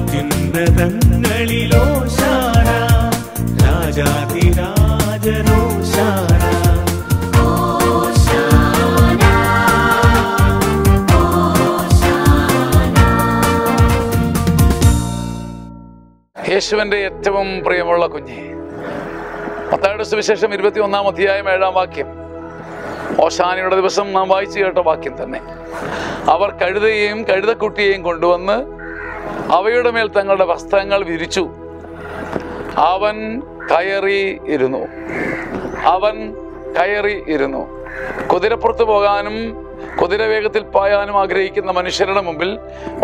അത്യുന്നതങ്ങളിലോശാന, രാജാധിരാജനോശാന. യേശുവിൻ്റെ ഏറ്റവും പ്രിയമുള്ള കുഞ്ഞെ, മത്തായിയുടെ സുവിശേഷം 21-ാം അധ്യായം 7-ാം വാക്യം, ഓശാനയുടെ ദിവസം നാം വായിച്ചു കേട്ട വാക്യം തന്നെ. അവർ കഴുതയെയും കഴുതക്കുട്ടിയെയും കൊണ്ടുവന്ന് അവയുടെ മേൽ തങ്ങളുടെ വസ്ത്രങ്ങൾ വിരിച്ചു. അവൻ കയറി ഇരുന്നു. കുതിരപ്പുറത്ത് പോകാനും കുതിരവേഗത്തിൽ പായാനും ആഗ്രഹിക്കുന്ന മനുഷ്യരുടെ മുമ്പിൽ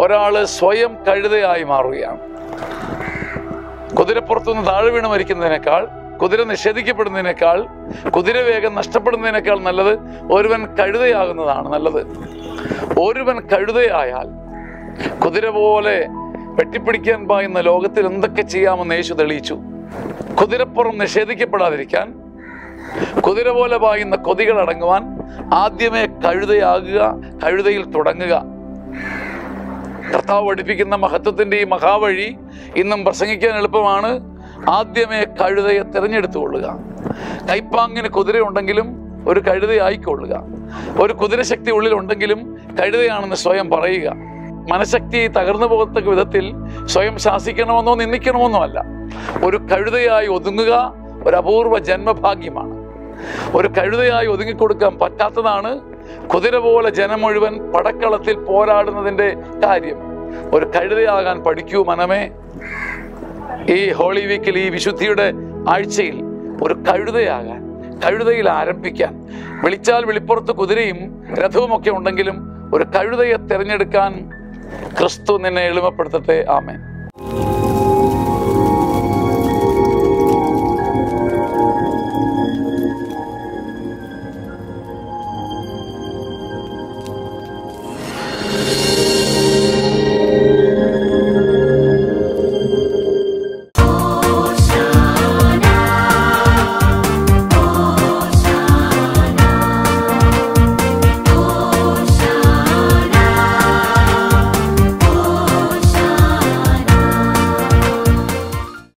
ഒരാൾ സ്വയം കഴുതയായി മാറുകയാണ്. കുതിരപ്പുറത്തുനിന്ന് താഴെ വീണ് മരിക്കുന്നതിനേക്കാൾ, കുതിര നിഷേധിക്കപ്പെടുന്നതിനേക്കാൾ, കുതിരവേഗം നഷ്ടപ്പെടുന്നതിനേക്കാൾ നല്ലത് ഒരുവൻ കഴുതയാകുന്നതാണ് നല്ലത്. ഒരുവൻ കഴുതയായാൽ കുതിര പോലെ വെട്ടിപ്പിടിക്കാൻ പായുന്ന ലോകത്തിൽ എന്തൊക്കെ ചെയ്യാമെന്ന് യേശു തെളിയിച്ചു. കുതിരപ്പുറം നിഷേധിക്കപ്പെടാതിരിക്കാൻ, കുതിര പോലെ പായുന്ന കൊതികൾ അടങ്ങുവാൻ ആദ്യമേ കഴുതയാകുക, കഴുതയിൽ തുടങ്ങുക. കർത്താവ് പഠിപ്പിക്കുന്ന മഹത്വത്തിൻ്റെ ഈ മഹാവഴി ഇന്നും പ്രസംഗിക്കാൻ എളുപ്പമാണ്. ആദ്യമേ കഴുതയെ തിരഞ്ഞെടുത്തുകൊള്ളുക. കൈപ്പാങ്ങിന് കുതിരയുണ്ടെങ്കിലും ഒരു കഴുതയായിക്കൊള്ളുക. ഒരു കുതിരശക്തി ഉള്ളിലുണ്ടെങ്കിലും കഴുതയാണെന്ന് സ്വയം പറയുക. മനഃശക്തി തകർന്നു പോകത്തക്ക വിധത്തിൽ സ്വയം ശാസിക്കണമെന്നോ നിന്ദിക്കണമെന്നോ അല്ല. ഒരു കഴുതയായി ഒതുങ്ങുക ഒരു അപൂർവ ജന്മഭാഗ്യമാണ്. ഒരു കഴുതയായി ഒതുങ്ങിക്കൊടുക്കാൻ പറ്റാത്തതാണ് കുതിര പോലെ ജനം മുഴുവൻ പടക്കളത്തിൽ പോരാടുന്നതിൻ്റെ കാര്യം. ഒരു കഴുതയാകാൻ പഠിക്കൂ മനമേ. ഈ ഹോളി വീക്കിൽ, ഈ വിശുദ്ധിയുടെ ആഴ്ചയിൽ ഒരു കഴുതയാകാൻ, കഴുതയിൽ ആരംഭിക്കാൻ. വിളിച്ചാൽ വെളിപ്പുറത്ത് കുതിരയും രഥവുമൊക്കെ ഉണ്ടെങ്കിലും ഒരു കഴുതയെ തിരഞ്ഞെടുക്കാൻ ക്രിസ്തു നിന്നെ എളിമപ്പെടുത്തട്ടെ. ആമേൻ.